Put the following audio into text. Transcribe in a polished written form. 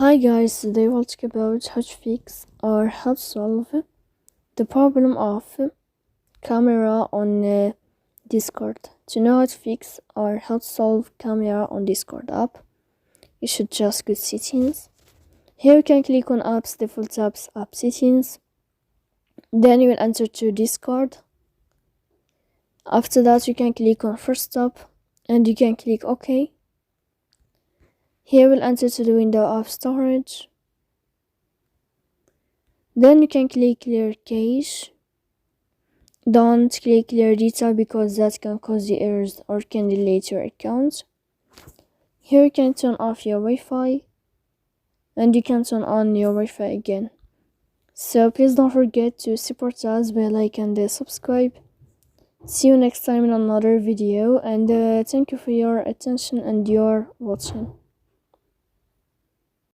Hi guys, today we'll talk about how to fix or how to solve the problem of camera on Discord. To know how to fix or how to solve camera on Discord app, you should just go to settings. Here you can click on apps, default apps, app settings. Then you will enter to Discord. After that you can click on first app and you can click OK. Here we'll enter to the window of storage. Then you can click clear cache. Don't click clear data because that can cause the errors or can delete your account. Here you can turn off your Wi-Fi and you can turn on your Wi-Fi again. So please don't forget to support us by like and subscribe. See you next time in another video, and thank you for your attention and your watching.